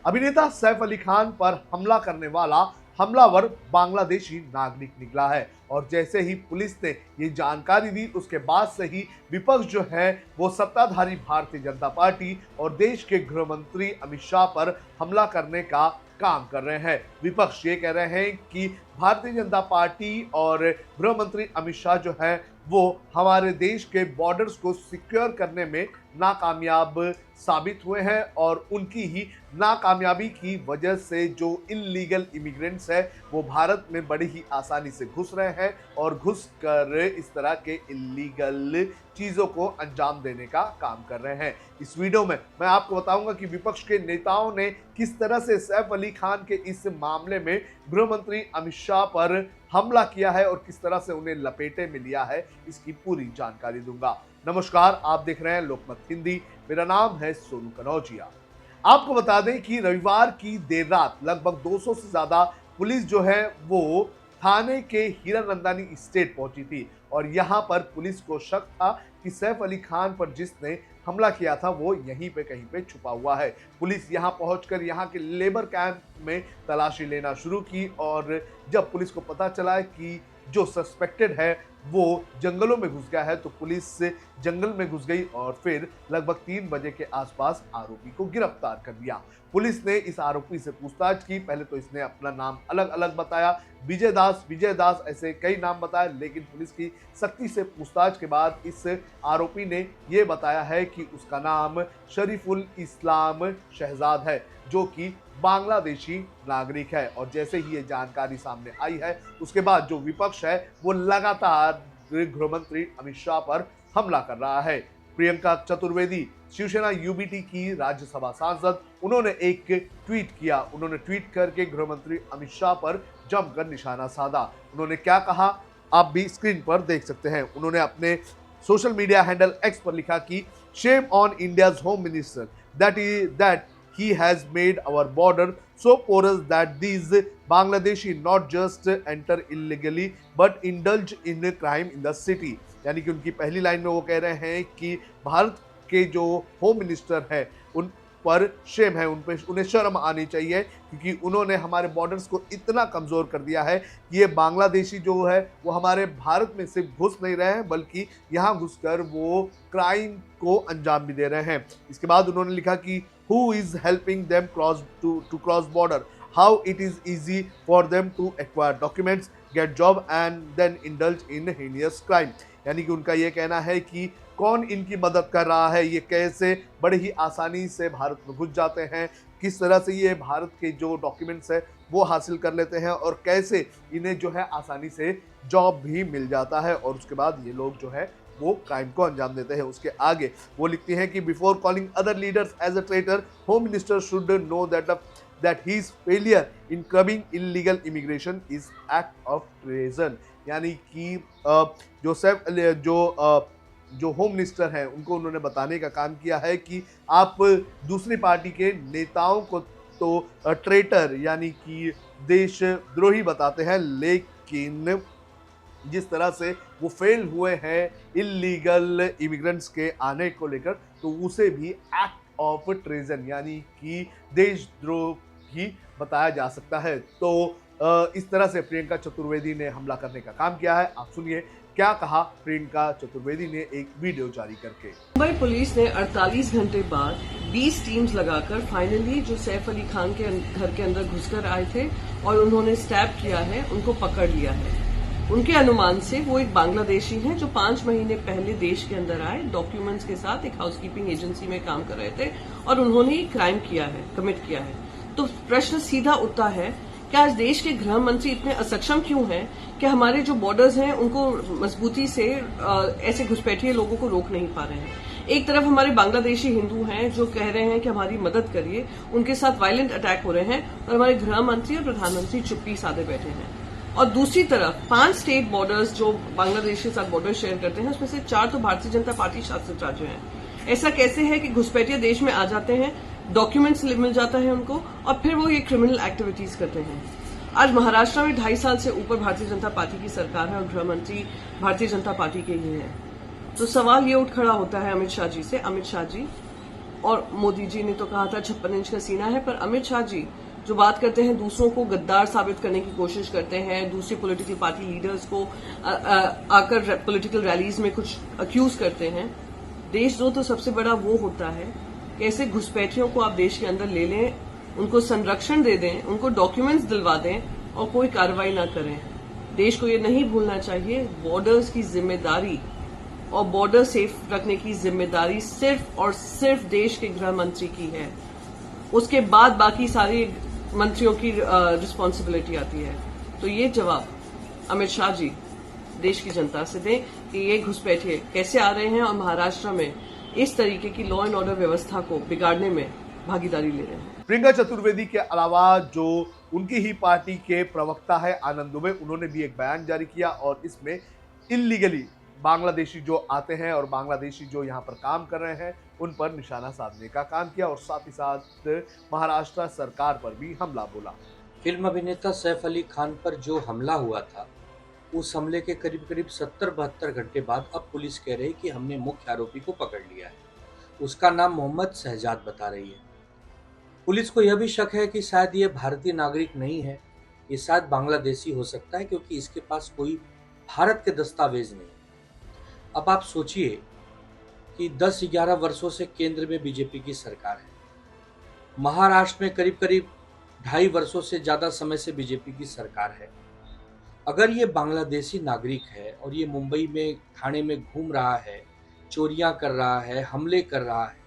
अभिनेता सैफ अली खान पर हमला करने वाला हमलावर बांग्लादेशी नागरिक निकला है और जैसे ही पुलिस ने ये जानकारी दी उसके बाद से ही विपक्ष जो है वो सत्ताधारी भारतीय जनता पार्टी और देश के गृह मंत्री अमित शाह पर हमला करने का काम कर रहे हैं। विपक्ष ये कह रहे हैं कि भारतीय जनता पार्टी और गृह मंत्री अमित शाह जो है वो हमारे देश के बॉर्डर्स को सिक्योर करने में नाकामयाब साबित हुए हैं और उनकी ही नाकामयाबी की वजह से जो इल्लीगल इमिग्रेंट्स है वो भारत में बड़ी ही आसानी से घुस रहे हैं और घुस कर इस तरह के इल्लीगल चीज़ों को अंजाम देने का काम कर रहे हैं। इस वीडियो में मैं आपको बताऊंगा कि विपक्ष के नेताओं ने किस तरह से सैफ अली खान के इस मामले में गृह मंत्री अमित शाह पर हमला किया है और किस तरह से उन्हें लपेटे में लिया है, इसकी पूरी जानकारी दूंगा। नमस्कार, आप देख रहे हैं लोकमत हिंदी। मेरा नाम है सोनू कनौजिया। आपको बता दें कि रविवार की देर रात लगभग 200 से ज्यादा पुलिस जो है वो थाने के हीरानंदानी स्टेट पहुंची थी और यहां पर पुलिस को शक था कि सैफ अली खान पर जिसने हमला किया था वो यहीं पे कहीं पे छुपा हुआ है। पुलिस यहां पहुंचकर यहां के लेबर कैंप में तलाशी लेना शुरू की और जब पुलिस को पता चला कि जो सस्पेक्टेड है वो जंगलों में घुस गया है तो पुलिस जंगल में घुस गई और फिर लगभग 3 बजे के आसपास आरोपी को गिरफ्तार कर लिया। पुलिस ने इस आरोपी से पूछताछ की। पहले तो इसने अपना नाम अलग अलग बताया, विजय दास ऐसे कई नाम बताए, लेकिन पुलिस की सख्ती से पूछताछ के बाद इस आरोपी ने यह बताया है कि उसका नाम शरीफुल इस्लाम शहजाद है जो कि बांग्लादेशी नागरिक है। और जैसे ही ये जानकारी सामने आई है उसके बाद जो विपक्ष है वो लगातार गृह मंत्री अमित शाह पर हमला कर रहा है। प्रियंका चतुर्वेदी शिवसेना यूबीटी की राज्यसभा सांसद, उन्होंने एक ट्वीट किया। उन्होंने ट्वीट करके गृह मंत्री अमित शाह पर जमकर निशाना साधा। उन्होंने क्या कहा आप भी स्क्रीन पर देख सकते हैं। उन्होंने अपने सोशल मीडिया हैंडल एक्स पर लिखा कि shame on India's home minister that he has made our border so porous that these Bangladeshi not just enter illegally but indulge in crime in the city। यानी कि उनकी पहली line में वो कह रहे हैं कि भारत के जो होम मिनिस्टर है उन पर शेम है, उन्हें शर्म आनी चाहिए क्योंकि उन्होंने हमारे बॉर्डर्स को इतना कमज़ोर कर दिया है कि ये बांग्लादेशी जो है वो हमारे भारत में सिर्फ घुस नहीं रहे हैं बल्कि यहाँ घुसकर वो क्राइम को अंजाम भी दे रहे हैं। इसके बाद उन्होंने लिखा कि who is helping them to cross border, how it is easy for them to acquire documents, get job and then indulge in heinous crime। यानी कि उनका ये कहना है कि कौन इनकी मदद कर रहा है, ये कैसे बड़े ही आसानी से भारत में घुस जाते हैं, किस तरह से ये भारत के जो डॉक्यूमेंट्स है वो हासिल कर लेते हैं और कैसे इन्हें जो है आसानी से जॉब भी मिल जाता है और उसके बाद ये लोग जो है वो क्राइम को अंजाम देते हैं। उसके आगे वो लिखती हैं कि before calling other leaders as a traitor, home minister should know that his failure in curbing illegal immigration is act of treason. यानी कि जो होम मिनिस्टर हैं उनको उन्होंने बताने का काम किया है कि आप दूसरी पार्टी के नेताओं को तो ट्रेटर यानी कि देशद्रोही बताते हैं, लेकिन जिस तरह से वो फेल हुए हैं इल्लीगल इमिग्रेंट्स के आने को लेकर तो उसे भी एक्ट ऑफ ट्रेजन यानी कि देशद्रोही बताया जा सकता है। तो इस तरह से प्रियंका चतुर्वेदी ने हमला करने का काम किया है। आप सुनिए क्या कहा प्रियंका चतुर्वेदी ने एक वीडियो जारी करके। मुंबई पुलिस ने 48 घंटे बाद 20 टीम्स लगाकर फाइनली जो सैफ अली खान के घर के अंदर घुसकर आए थे और उन्होंने स्टैप किया है उनको पकड़ लिया है। उनके अनुमान से वो एक बांग्लादेशी हैं जो 5 महीने पहले देश के अंदर आए, डॉक्यूमेंट्स के साथ एक हाउसकीपिंग एजेंसी में काम कर रहे थे और उन्होंने क्राइम किया है, कमिट किया है। तो प्रश्न सीधा उठता है कि आज देश के गृह मंत्री इतने असक्षम क्यों हैं कि हमारे जो बॉर्डर्स हैं उनको मजबूती से ऐसे घुसपैठिए लोगों को रोक नहीं पा रहे हैं। एक तरफ हमारे बांग्लादेशी हिंदू हैं जो कह रहे हैं कि हमारी मदद करिए, उनके साथ वायलेंट अटैक हो रहे हैं और हमारे गृह मंत्री और प्रधानमंत्री चुप्पी साधे बैठे हैं। और दूसरी तरफ 5 स्टेट बॉर्डर्स जो बांग्लादेश के साथ बॉर्डर शेयर करते हैं उसमें से 4 तो भारतीय जनता पार्टी शासित राज्य हैं। ऐसा कैसे है कि घुसपैठिए देश में आ जाते हैं, डॉक्यूमेंट्स मिल जाता है उनको और फिर वो ये क्रिमिनल एक्टिविटीज करते हैं। आज महाराष्ट्र में 2.5 साल से ऊपर भारतीय जनता पार्टी की सरकार है और गृह मंत्री भारतीय जनता पार्टी के ही हैं। तो सवाल ये उठ खड़ा होता है अमित शाह जी से, अमित शाह जी और मोदी जी ने तो कहा था 56 इंच का सीना है, पर अमित शाह जी जो बात करते हैं, दूसरों को गद्दार साबित करने की कोशिश करते हैं, दूसरी पॉलिटिकल पार्टी लीडर्स को आकर पॉलिटिकल रैलीज में कुछ अक्यूज करते हैं। देशद्रोह तो सबसे बड़ा वो होता है कि ऐसे घुसपैठियों को आप देश के अंदर ले लें, उनको संरक्षण दे दें, उनको डॉक्यूमेंट्स दिलवा दें और कोई कार्रवाई ना करें। देश को ये नहीं भूलना चाहिए, बॉर्डर्स की जिम्मेदारी और बॉर्डर सेफ रखने की जिम्मेदारी सिर्फ और सिर्फ देश के गृह मंत्री की है। उसके बाद बाकी सारी मंत्रियों की रिस्पॉन्सिबिलिटी आती है। तो ये जवाब अमित शाह जी देश की जनता से दें कि ये घुसपैठिए कैसे आ रहे हैं और महाराष्ट्र में इस तरीके की लॉ एंड ऑर्डर व्यवस्था को बिगाड़ने में भागीदारी ले रहे हैं। प्रियंका चतुर्वेदी के अलावा जो उनकी ही पार्टी के प्रवक्ता है आनंद दुबे, उन्होंने भी एक बयान जारी किया और इसमें इल्लीगली बांग्लादेशी जो आते हैं और बांग्लादेशी जो यहाँ पर काम कर रहे हैं उन पर निशाना साधने का काम किया और साथ ही साथ महाराष्ट्र सरकार पर भी हमला बोला। फिल्म अभिनेता सैफ अली खान पर जो हमला हुआ था, उस हमले के करीब करीब 70-72 घंटे बाद अब पुलिस कह रही कि हमने मुख्य आरोपी को पकड़ लिया है। उसका नाम मोहम्मद शहजाद बता रही है। पुलिस को यह भी शक है कि शायद ये भारतीय नागरिक नहीं है, ये शायद बांग्लादेशी हो सकता है क्योंकि इसके पास कोई भारत के दस्तावेज नहीं। अब आप सोचिए कि 10-11 वर्षों से केंद्र में बीजेपी की सरकार है, महाराष्ट्र में करीब करीब 2.5 वर्षों से ज़्यादा समय से बीजेपी की सरकार है। अगर ये बांग्लादेशी नागरिक है और ये मुंबई में थाने में घूम रहा है, चोरियां कर रहा है, हमले कर रहा है,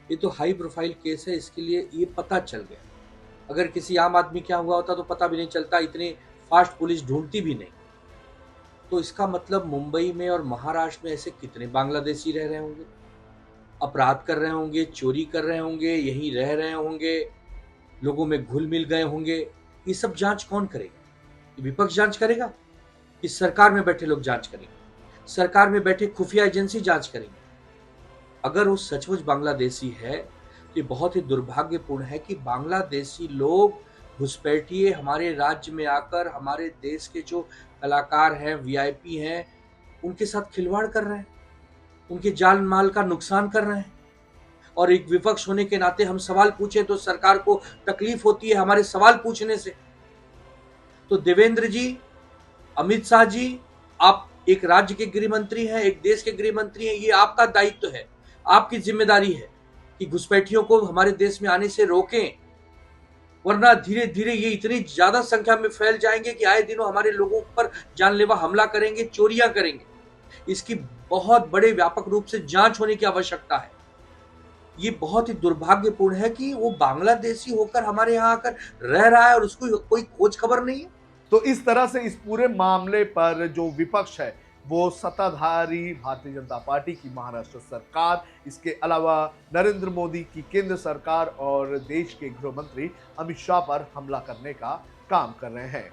ये तो हाई प्रोफाइल केस है, इसके लिए ये पता चल गया। अगर किसी आम आदमी क्या हुआ होता तो पता भी नहीं चलता, इतनी फास्ट पुलिस ढूंढती भी नहीं। तो इसका मतलब मुंबई में और महाराष्ट्र में ऐसे कितने बांग्लादेशी रह रहे होंगे, अपराध कर रहे होंगे, चोरी कर रहे होंगे, यहीं रह रहे होंगे, लोगों में घुल मिल गए होंगे। ये सब जांच कौन करेगा? विपक्ष जांच करेगा कि सरकार में बैठे लोग जांच करेंगे? सरकार में बैठे खुफिया एजेंसी जांच करेंगे? अगर वो सचमुच बांग्लादेशी है तो ये बहुत ही दुर्भाग्यपूर्ण है कि बांग्लादेशी लोग घुसपैठिए हमारे राज्य में आकर हमारे देश के जो कलाकार हैं, वीआईपी हैं, उनके साथ खिलवाड़ कर रहे हैं, उनके जान माल का नुकसान कर रहे हैं। और एक विपक्ष होने के नाते हम सवाल पूछे तो सरकार को तकलीफ होती है हमारे सवाल पूछने से। तो देवेंद्र जी, अमित शाह जी, आप एक राज्य के गृह मंत्री हैं, एक देश के गृह मंत्री हैं, ये आपका दायित्व है, आपकी जिम्मेदारी है कि घुसपैठियों को हमारे देश में आने से रोकें, वरना धीरे धीरे ये इतनी ज्यादा संख्या में फैल जाएंगे कि आए दिनों हमारे लोगों पर जानलेवा हमला करेंगे, चोरियां करेंगे। इसकी बहुत बड़े व्यापक रूप से जांच होने की आवश्यकता है। ये बहुत ही दुर्भाग्यपूर्ण है कि वो बांग्लादेशी होकर हमारे यहाँ आकर रह रहा है और उसको कोई खोज खबर नहीं है। तो इस तरह से इस पूरे मामले पर जो विपक्ष है वो सत्ताधारी भारतीय जनता पार्टी की महाराष्ट्र सरकार, इसके अलावा नरेंद्र मोदी की केंद्र सरकार और देश के गृह मंत्री अमित शाह पर हमला करने का काम कर रहे हैं।